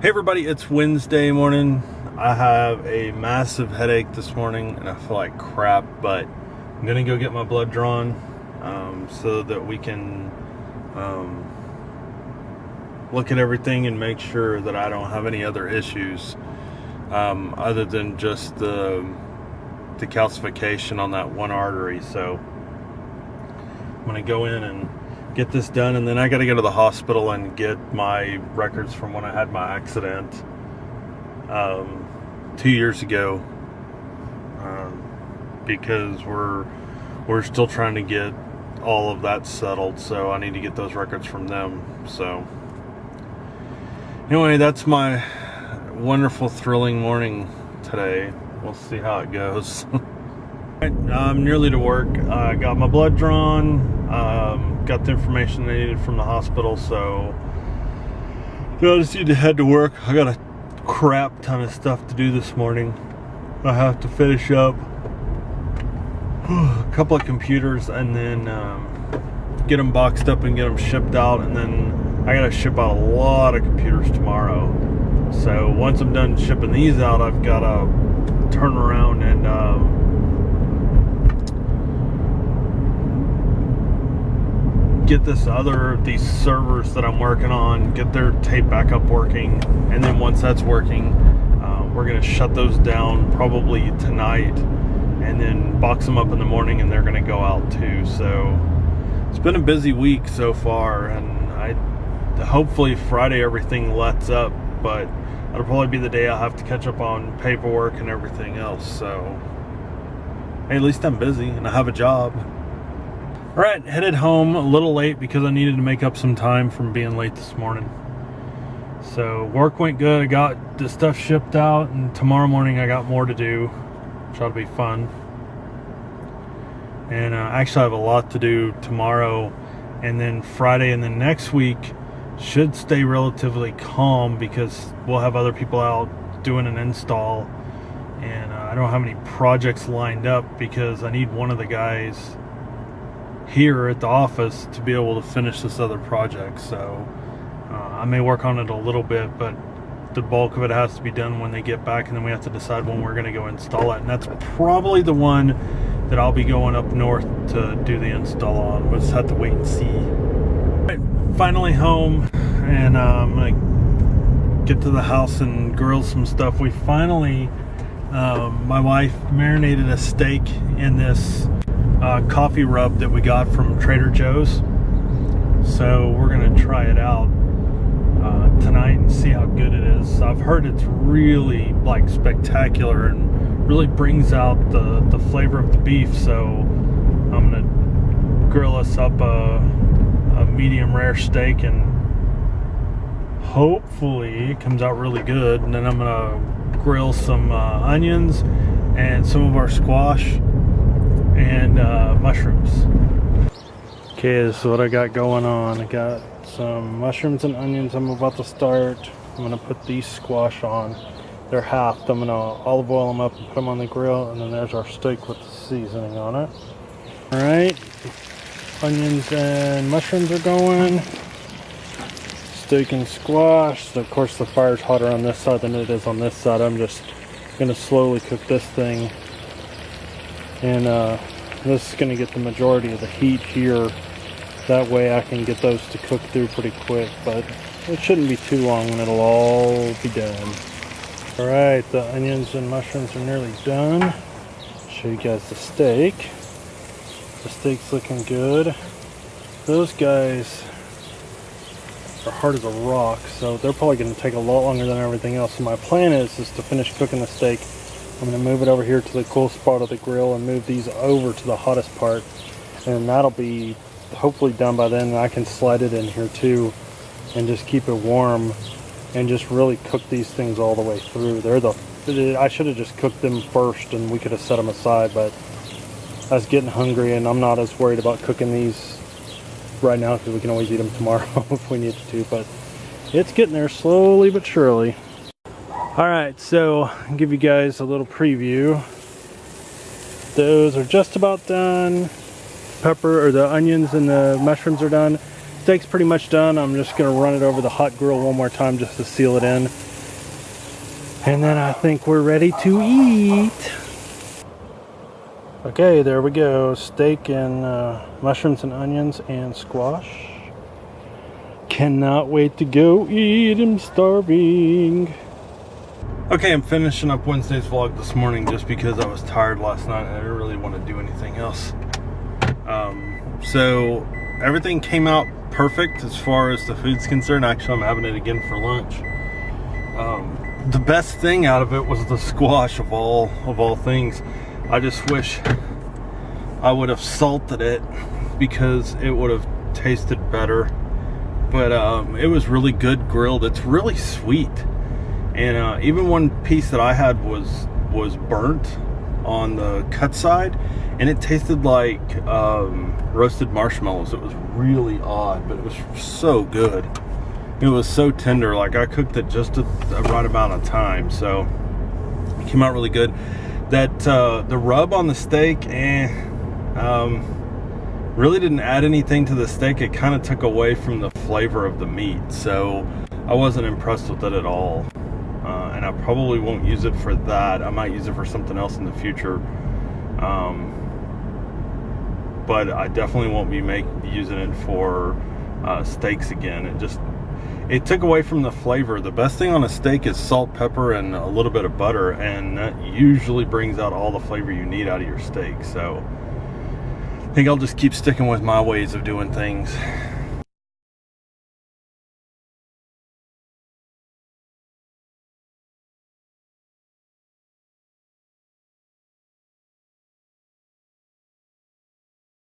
Hey everybody, it's Wednesday morning. I have a massive headache this morning and I feel like crap, but I'm gonna go get my blood drawn so that we can look at everything and make sure that I don't have any other issues other than just the calcification on that one artery. So I'm gonna go in and get this done, and then I got to go to the hospital and get my records from when I had my accident 2 years ago, because we're still trying to get all of that settled, so I need to get those records from them. So anyway, that's my wonderful, thrilling morning today. We'll see how it goes. I'm nearly to work. I got my blood drawn, got the information I needed from the hospital, so I just need to head to work. I got a crap ton of stuff to do this morning. I have to finish up a couple of computers and then get them boxed up and get them shipped out, and then I gotta ship out a lot of computers tomorrow. So once I'm done shipping these out, I've got to turn around and get these servers that I'm working on, get their tape backup working, and then once that's working, we're gonna shut those down probably tonight, and then box them up in the morning, and they're gonna go out too. So it's been a busy week so far, and hopefully Friday everything lets up, but that'll probably be the day I'll have to catch up on paperwork and everything else. So hey, at least I'm busy and I have a job. Alright, headed home a little late because I needed to make up some time from being late this morning. So work went good. I got the stuff shipped out, and tomorrow morning I got more to do, which ought to be fun. And actually I have a lot to do tomorrow, and then Friday, and then next week should stay relatively calm because we'll have other people out doing an install, and I don't have any projects lined up because I need one of the guys here at the office to be able to finish this other project. So I may work on it a little bit, but the bulk of it has to be done when they get back, and then we have to decide when we're going to go install it, and that's probably the one that I'll be going up north to do the install on. We'll just have to wait and see. Right, finally home, and I'm going to get to the house and grill some stuff. We finally, my wife marinated a steak in this coffee rub that we got from Trader Joe's, so we're gonna try it out tonight and see how good it is. I've heard it's really like spectacular and really brings out the flavor of the beef, so I'm gonna grill us up a medium rare steak, and hopefully it comes out really good. And then I'm gonna grill some onions and some of our squash and mushrooms. Okay, this is what I got going on. I got some mushrooms and onions I'm about to start. I'm gonna put these squash on. They're halved. I'm gonna olive oil them up and put them on the grill, and then there's our steak with the seasoning on it. Alright, onions and mushrooms are going. Steak and squash. So of course the fire's hotter on this side than it is on this side. I'm just gonna slowly cook this thing, and this is going to get the majority of the heat here. That way I can get those to cook through pretty quick, but it shouldn't be too long and it'll all be done. Alright, the onions and mushrooms are nearly done. Show you guys the steak. The steak's looking good. Those guys are hard as a rock, so they're probably going to take a lot longer than everything else. So my plan is to finish cooking the steak. I'm going to move it over here to the cool spot of the grill and move these over to the hottest part, and that'll be hopefully done by then. I can slide it in here too and just keep it warm and just really cook these things all the way through. I should have just cooked them first and we could have set them aside, but I was getting hungry and I'm not as worried about cooking these right now because we can always eat them tomorrow if we need to, but it's getting there slowly but surely. Alright, so I'll give you guys a little preview. Those are just about done. The onions and the mushrooms are done. Steak's pretty much done. I'm just going to run it over the hot grill one more time just to seal it in. And then I think we're ready to eat. Okay, there we go. Steak and mushrooms and onions and squash. Cannot wait to go eat. I'm starving. Okay, I'm finishing up Wednesday's vlog this morning just because I was tired last night and I didn't really want to do anything else. So everything came out perfect as far as the food's concerned. Actually, I'm having it again for lunch. The best thing out of it was the squash of all things. I just wish I would have salted it because it would have tasted better. But it was really good grilled. It's really sweet. And even one piece that I had was burnt on the cut side, and it tasted like roasted marshmallows. It was really odd, but it was so good. It was so tender. Like, I cooked it just the right amount of time, so it came out really good. That the rub on the steak really didn't add anything to the steak. It kind of took away from the flavor of the meat, so I wasn't impressed with it at all. And I probably won't use it for that. I might use it for something else in the future. But I definitely won't be using it for steaks again. It took away from the flavor. The best thing on a steak is salt, pepper, and a little bit of butter, and that usually brings out all the flavor you need out of your steak. So I think I'll just keep sticking with my ways of doing things.